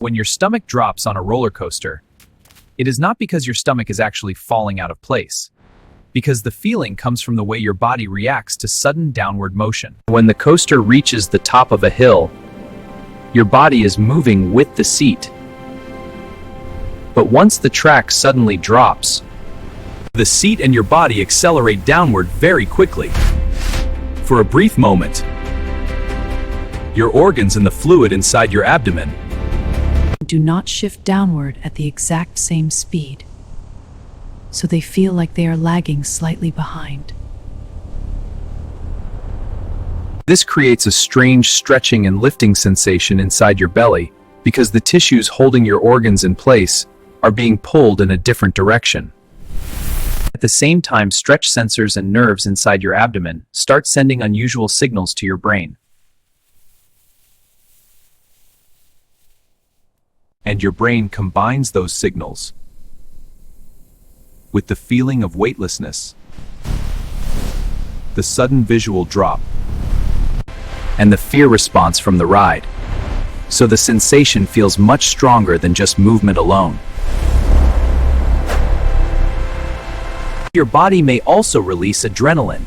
When your stomach drops on a roller coaster, it is not because your stomach is actually falling out of place, because the feeling comes from the way your body reacts to sudden downward motion. When the coaster reaches the top of a hill, your body is moving with the seat. But once the track suddenly drops, the seat and your body accelerate downward very quickly. For a brief moment, your organs and the fluid inside your abdomen do not shift downward at the exact same speed, so they feel like they are lagging slightly behind. This creates a strange stretching and lifting sensation inside your belly because the tissues holding your organs in place are being pulled in a different direction. At the same time, stretch sensors and nerves inside your abdomen start sending unusual signals to your brain. And your brain combines those signals with the feeling of weightlessness, the sudden visual drop, and the fear response from the ride. So the sensation feels much stronger than just movement alone. Your body may also release adrenaline,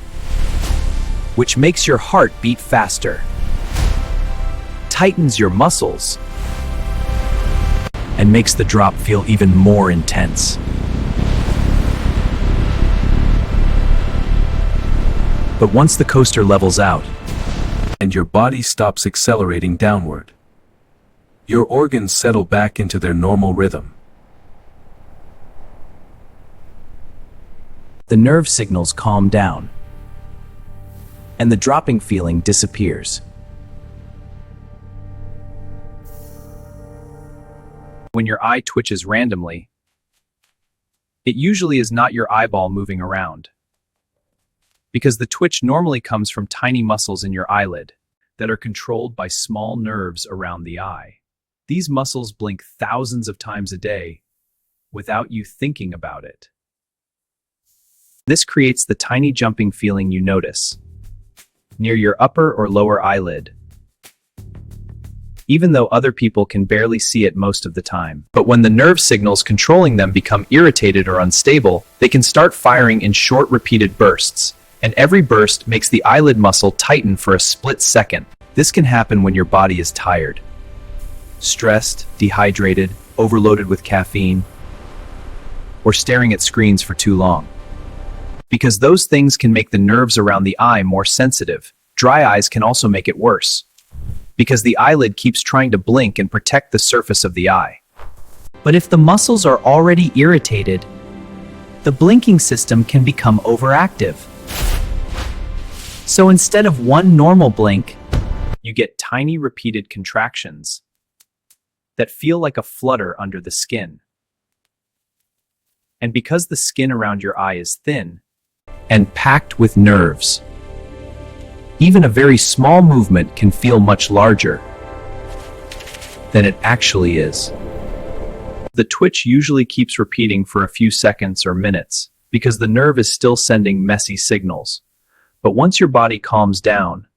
which makes your heart beat faster, tightens your muscles, and makes the drop feel even more intense. But once the coaster levels out, and your body stops accelerating downward, your organs settle back into their normal rhythm. The nerve signals calm down, and the dropping feeling disappears. When your eye twitches randomly, it usually is not your eyeball moving around, because the twitch normally comes from tiny muscles in your eyelid that are controlled by small nerves around the eye. These muscles blink thousands of times a day without you thinking about it. This creates the tiny jumping feeling you notice near your upper or lower eyelid, even though other people can barely see it most of the time. But when the nerve signals controlling them become irritated or unstable, they can start firing in short, repeated bursts, and every burst makes the eyelid muscle tighten for a split second. This can happen when your body is tired, stressed, dehydrated, overloaded with caffeine, or staring at screens for too long. Because those things can make the nerves around the eye more sensitive. Dry eyes can also make it worse, because the eyelid keeps trying to blink and protect the surface of the eye. But if the muscles are already irritated, the blinking system can become overactive. So instead of one normal blink, you get tiny repeated contractions that feel like a flutter under the skin. And because the skin around your eye is thin and packed with nerves, even a very small movement can feel much larger than it actually is. The twitch usually keeps repeating for a few seconds or minutes because the nerve is still sending messy signals. But once your body calms down,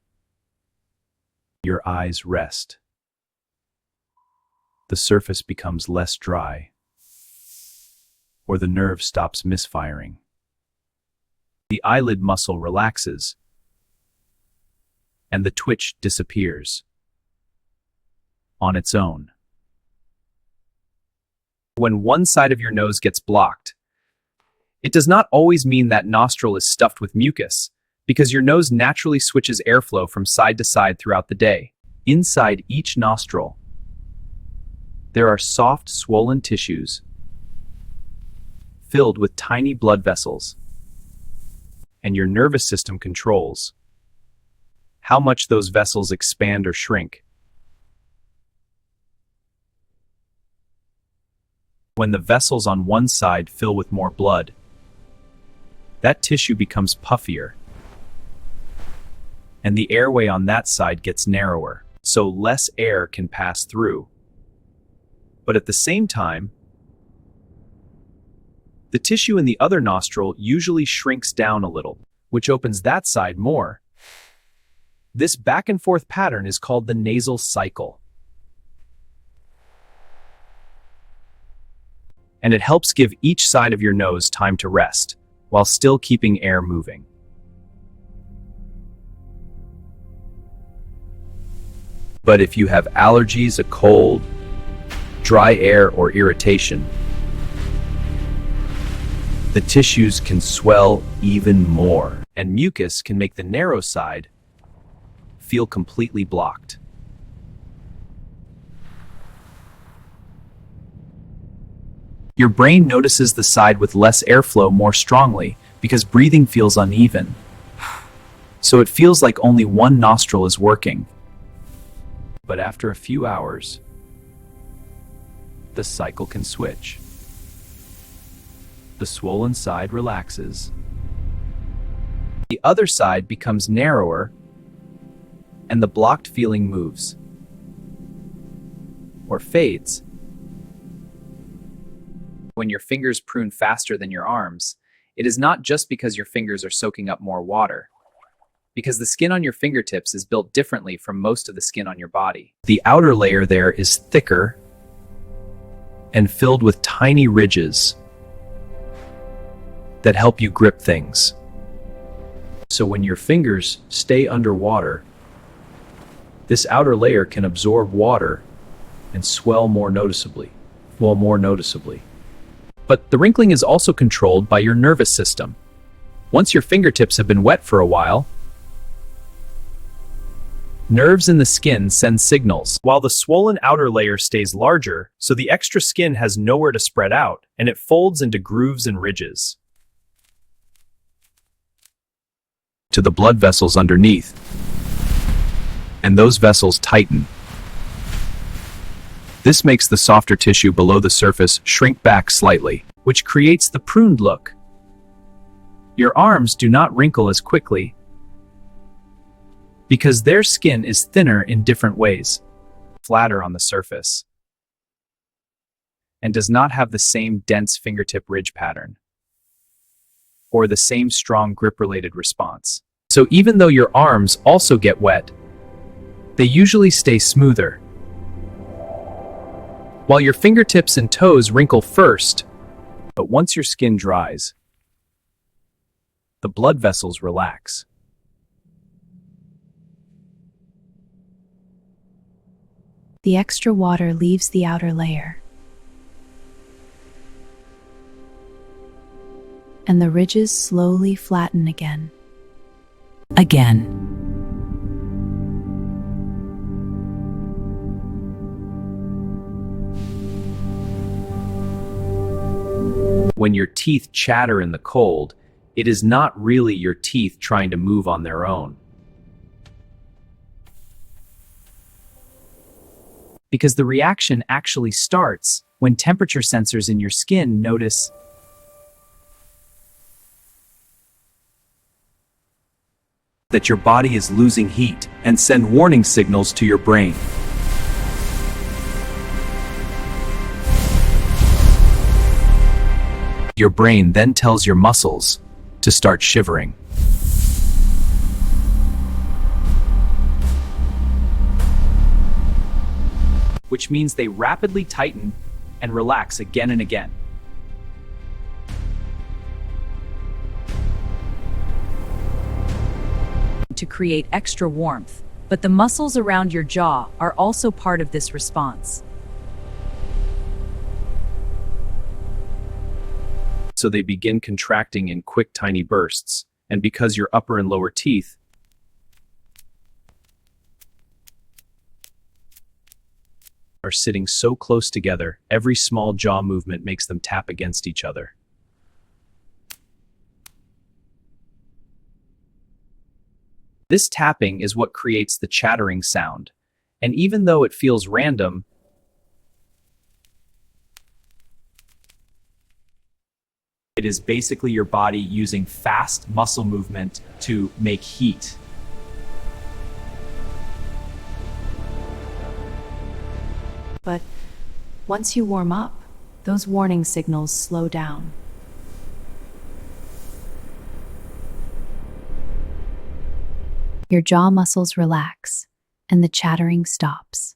your eyes rest. The surface becomes less dry, or the nerve stops misfiring. The eyelid muscle relaxes, and the twitch disappears on its own. When one side of your nose gets blocked, it does not always mean that nostril is stuffed with mucus, because your nose naturally switches airflow from side to side throughout the day. Inside each nostril, there are soft, swollen tissues filled with tiny blood vessels, and your nervous system controls how much those vessels expand or shrink. When the vessels on one side fill with more blood, that tissue becomes puffier, and the airway on that side gets narrower, so less air can pass through. But at the same time, the tissue in the other nostril usually shrinks down a little, which opens that side more. This back and forth pattern is called the nasal cycle. and it helps give each side of your nose time to rest, while still keeping air moving. But if you have allergies, a cold, dry air, or irritation, the tissues can swell even more, and mucus can make the narrow side feel completely blocked. Your brain notices the side with less airflow more strongly because breathing feels uneven. So it feels like only one nostril is working. But after a few hours, the cycle can switch. The swollen side relaxes. The other side becomes narrower, and the blocked feeling moves or fades. When your fingers prune faster than your arms, it is not just because your fingers are soaking up more water, because the skin on your fingertips is built differently from most of the skin on your body. The outer layer there is thicker and filled with tiny ridges that help you grip things. So when your fingers stay underwater, this outer layer can absorb water and swell more noticeably. But the wrinkling is also controlled by your nervous system. Once your fingertips have been wet for a while, nerves in the skin send signals, while the swollen outer layer stays larger, so the extra skin has nowhere to spread out, and it folds into grooves and ridges to the blood vessels underneath, and those vessels tighten. This makes the softer tissue below the surface shrink back slightly, which creates the pruned look. Your arms do not wrinkle as quickly because their skin is thinner in different ways, flatter on the surface, and does not have the same dense fingertip ridge pattern or the same strong grip-related response. So even though your arms also get wet, they usually stay smoother. While your fingertips and toes wrinkle first, but once your skin dries, the blood vessels relax. The extra water leaves the outer layer, and the ridges slowly flatten again. When your teeth chatter in the cold, it is not really your teeth trying to move on their own. Because the reaction actually starts when temperature sensors in your skin notice that your body is losing heat and send warning signals to your brain. Your brain then tells your muscles to start shivering. Which means they rapidly tighten and relax again and again. To create extra warmth, but the muscles around your jaw are also part of this response. So they begin contracting in quick, tiny bursts, and because your upper and lower teeth are sitting so close together, every small jaw movement makes them tap against each other. This tapping is what creates the chattering sound, and even though it feels random, it is basically your body using fast muscle movement to make heat. But once you warm up, those warning signals slow down. Your jaw muscles relax, and the chattering stops.